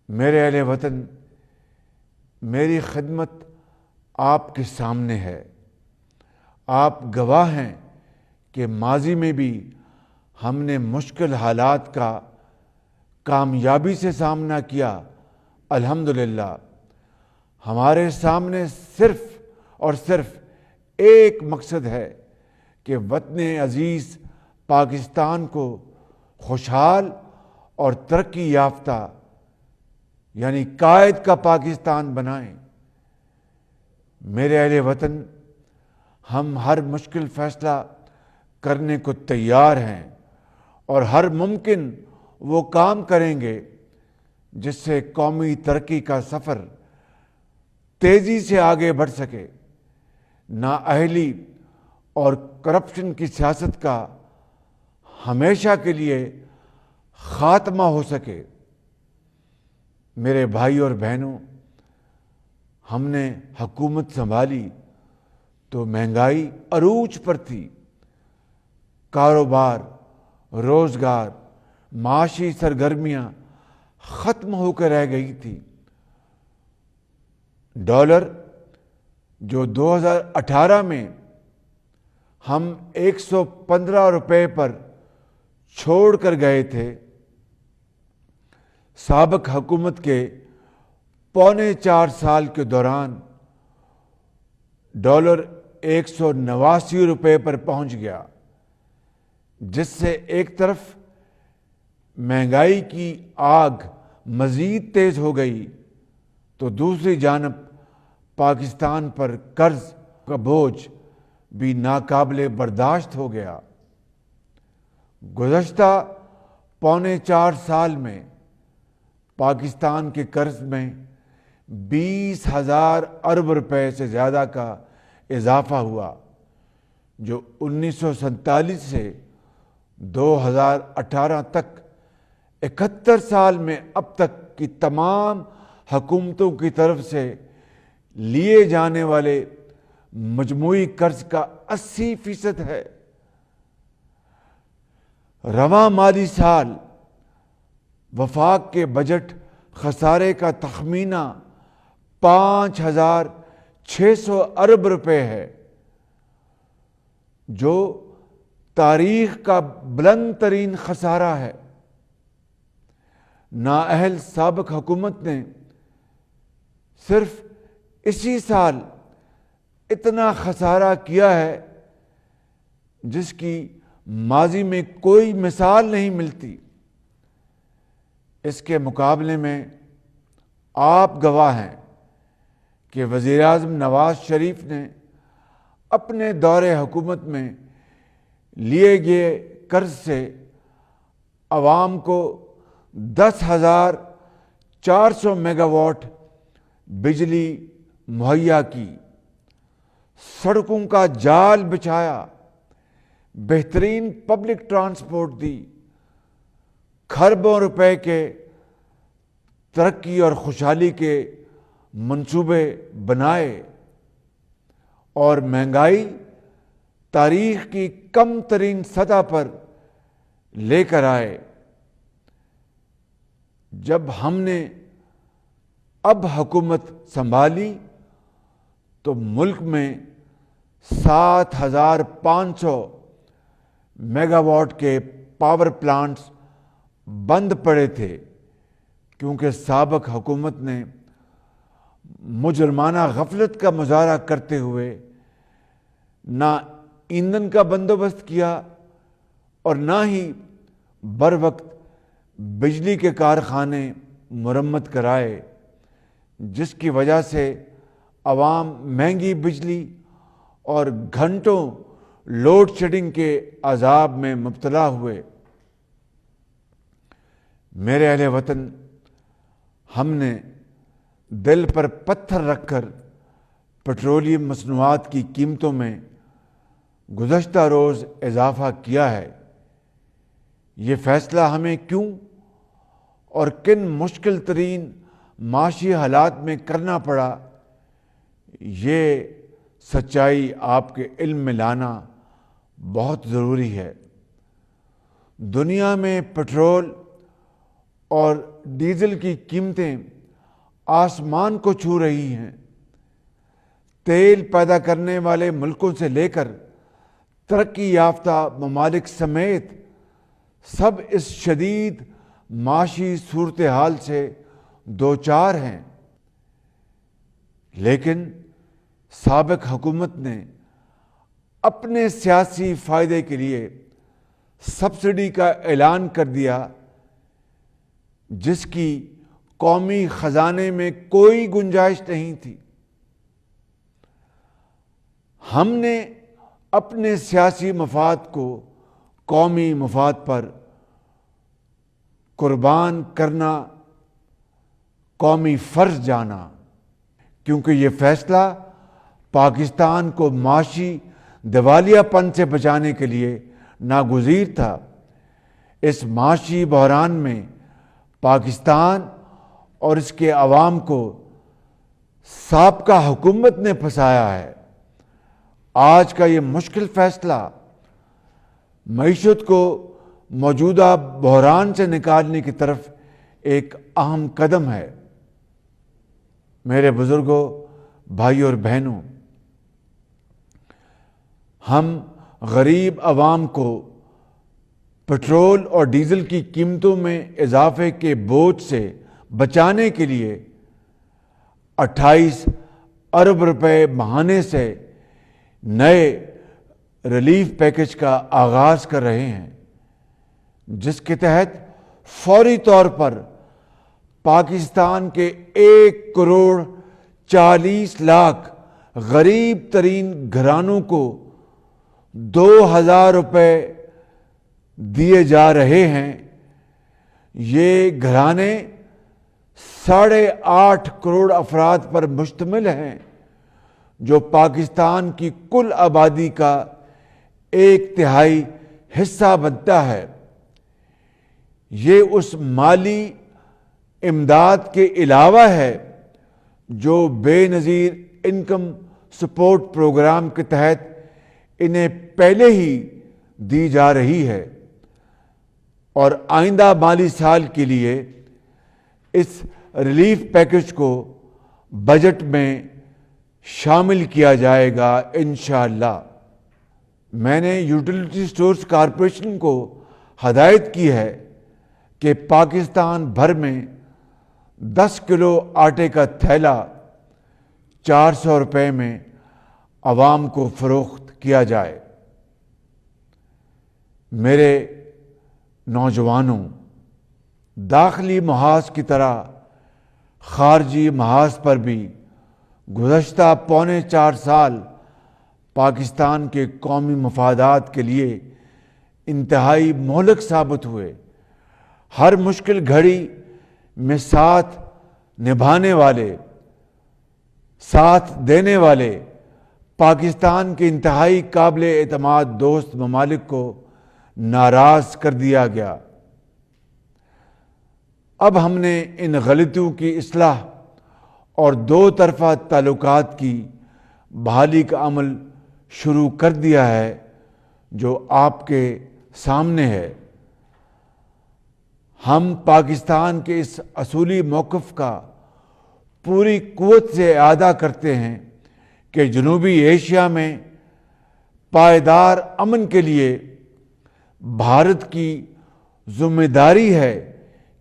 میرے اہل وطن، میری خدمت آپ کے سامنے ہے۔ آپ گواہ ہیں کہ ماضی میں بھی ہم نے مشکل حالات کا کامیابی سے سامنا کیا۔ الحمدللہ ہمارے سامنے صرف اور صرف ایک مقصد ہے کہ وطن عزیز پاکستان کو خوشحال اور ترقی یافتہ یعنی قائد کا پاکستان بنائیں۔ میرے اہل وطن، ہم ہر مشکل فیصلہ کرنے کو تیار ہیں اور ہر ممکن وہ کام کریں گے جس سے قومی ترقی کا سفر تیزی سے آگے بڑھ سکے، نااہلی اور کرپشن کی سیاست کا ہمیشہ کے لیے خاتمہ ہو سکے۔ میرے بھائی اور بہنوں، ہم نے حکومت سنبھالی تو مہنگائی عروج پر تھی، کاروبار، روزگار، معاشی سرگرمیاں ختم ہو کر رہ گئی تھی۔ ڈالر جو 2018 میں ہم 115 روپے پر چھوڑ کر گئے تھے، سابق حکومت کے 4.25 سال کے دوران ڈالر 189 روپے پر پہنچ گیا، جس سے ایک طرف مہنگائی کی آگ مزید تیز ہو گئی تو دوسری جانب پاکستان پر قرض کا بوجھ بھی ناقابل برداشت ہو گیا۔ گزشتہ 4.25 سال میں پاکستان کے قرض میں 20,000 ارب روپے سے زیادہ کا اضافہ ہوا، جو 1947 سے 2018 تک 71 سال میں اب تک کی تمام حکومتوں کی طرف سے لیے جانے والے مجموعی قرض کا 80% ہے۔ رواں مالی سال وفاق کے بجٹ خسارے کا تخمینہ 5,600 ارب روپے ہے، جو تاریخ کا بلند ترین خسارہ ہے۔ نااہل سابق حکومت نے صرف اسی سال اتنا خسارہ کیا ہے جس کی ماضی میں کوئی مثال نہیں ملتی۔ اس کے مقابلے میں آپ گواہ ہیں کہ وزیر اعظم نواز شریف نے اپنے دور حکومت میں لیے گئے قرض سے عوام کو 10,400 میگا واٹ بجلی مہیا کی، سڑکوں کا جال بچھایا، بہترین پبلک ٹرانسپورٹ دی، کھربوں روپے کے ترقی اور خوشحالی کے منصوبے بنائے اور مہنگائی تاریخ کی کم ترین سطح پر لے کر آئے۔ جب ہم نے اب حکومت سنبھالی تو ملک میں 7,500 میگا واٹ کے پاور پلانٹس بند پڑے تھے، کیونکہ سابق حکومت نے مجرمانہ غفلت کا مظاہرہ کرتے ہوئے نہ ایندھن کا بندوبست کیا اور نہ ہی بروقت بجلی کے کارخانے مرمت کرائے، جس کی وجہ سے عوام مہنگی بجلی اور گھنٹوں لوڈ شیڈنگ کے عذاب میں مبتلا ہوئے۔ میرے اہل وطن، ہم نے دل پر پتھر رکھ کر پیٹرولیم مصنوعات کی قیمتوں میں گزشتہ روز اضافہ کیا ہے۔ یہ فیصلہ ہمیں کیوں اور کن مشکل ترین معاشی حالات میں کرنا پڑا، یہ سچائی آپ کے علم میں لانا بہت ضروری ہے۔ دنیا میں پٹرول اور ڈیزل کی قیمتیں آسمان کو چھو رہی ہیں۔ تیل پیدا کرنے والے ملکوں سے لے کر ترقی یافتہ ممالک سمیت سب اس شدید معاشی صورتحال سے دوچار ہیں، لیکن سابق حکومت نے اپنے سیاسی فائدے کے لیے سبسڈی کا اعلان کر دیا، جس کی قومی خزانے میں کوئی گنجائش نہیں تھی۔ ہم نے اپنے سیاسی مفاد کو قومی مفاد پر قربان کرنا قومی فرض جانا، کیونکہ یہ فیصلہ پاکستان کو معاشی دیوالیہ پن سے بچانے کے لیے ناگزیر تھا۔ اس معاشی بحران میں پاکستان اور اس کے عوام کو سابقہ حکومت نے پھنسایا ہے۔ آج کا یہ مشکل فیصلہ معیشت کو موجودہ بحران سے نکالنے کی طرف ایک اہم قدم ہے۔ میرے بزرگوں، بھائیوں اور بہنوں، ہم غریب عوام کو پٹرول اور ڈیزل کی قیمتوں میں اضافے کے بوجھ سے بچانے کے لیے 28 ارب روپے ماہانے سے نئے ریلیف پیکج کا آغاز کر رہے ہیں، جس کے تحت فوری طور پر پاکستان کے 1,40,00,000 غریب ترین گھرانوں کو 2,000 روپے دیے جا رہے ہیں۔ یہ گھرانے 8.5 کروڑ افراد پر مشتمل ہیں، جو پاکستان کی کل آبادی کا 1/3 حصہ بنتا ہے۔ یہ اس مالی امداد کے علاوہ ہے جو بے نظیر انکم سپورٹ پروگرام کے تحت انہیں پہلے ہی دی جا رہی ہے، اور آئندہ مالی سال کے لیے اس ریلیف پیکج کو بجٹ میں شامل کیا جائے گا انشاءاللہ۔ میں نے یوٹیلیٹی سٹورز کارپوریشن کو ہدایت کی ہے کہ پاکستان بھر میں 10 کلو آٹے کا تھیلا 400 روپے میں عوام کو فروخت کیا جائے۔ میرے نوجوانوں، داخلی محاذ کی طرح خارجی محاذ پر بھی گزشتہ 4.25 سال پاکستان کے قومی مفادات کے لیے انتہائی مہلک ثابت ہوئے۔ ہر مشکل گھڑی میں ساتھ نبھانے والے، ساتھ دینے والے پاکستان کے انتہائی قابل اعتماد دوست ممالک کو ناراض کر دیا گیا۔ اب ہم نے ان غلطیوں کی اصلاح اور دو طرفہ تعلقات کی بحالی کا عمل شروع کر دیا ہے، جو آپ کے سامنے ہے۔ ہم پاکستان کے اس اصولی موقف کا پوری قوت سے اعادہ کرتے ہیں کہ جنوبی ایشیا میں پائیدار امن کے لیے بھارت کی ذمہ داری ہے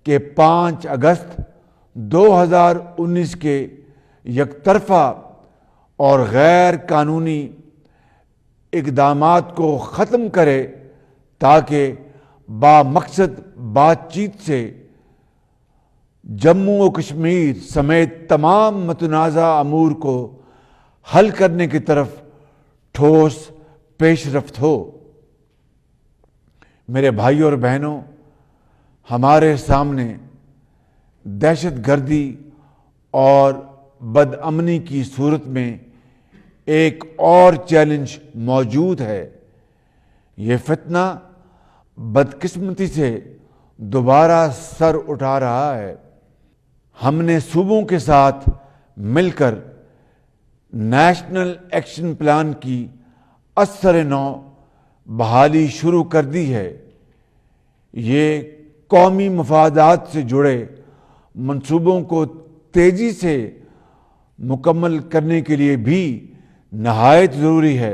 کہ 5 اگست 2019 کے یک طرفہ اور غیر قانونی اقدامات کو ختم کرے، تاکہ بامقصد بات چیت سے جموں و کشمیر سمیت تمام متنازع امور کو حل کرنے کی طرف ٹھوس پیش رفت ہو۔ میرے بھائیوں اور بہنوں، ہمارے سامنے دہشت گردی اور بد امنی کی صورت میں ایک اور چیلنج موجود ہے۔ یہ فتنہ بدقسمتی سے دوبارہ سر اٹھا رہا ہے۔ ہم نے صوبوں کے ساتھ مل کر نیشنل ایکشن پلان کی اثر نو بحالی شروع کر دی ہے۔ یہ قومی مفادات سے جڑے منصوبوں کو تیزی سے مکمل کرنے کے لیے بھی نہایت ضروری ہے۔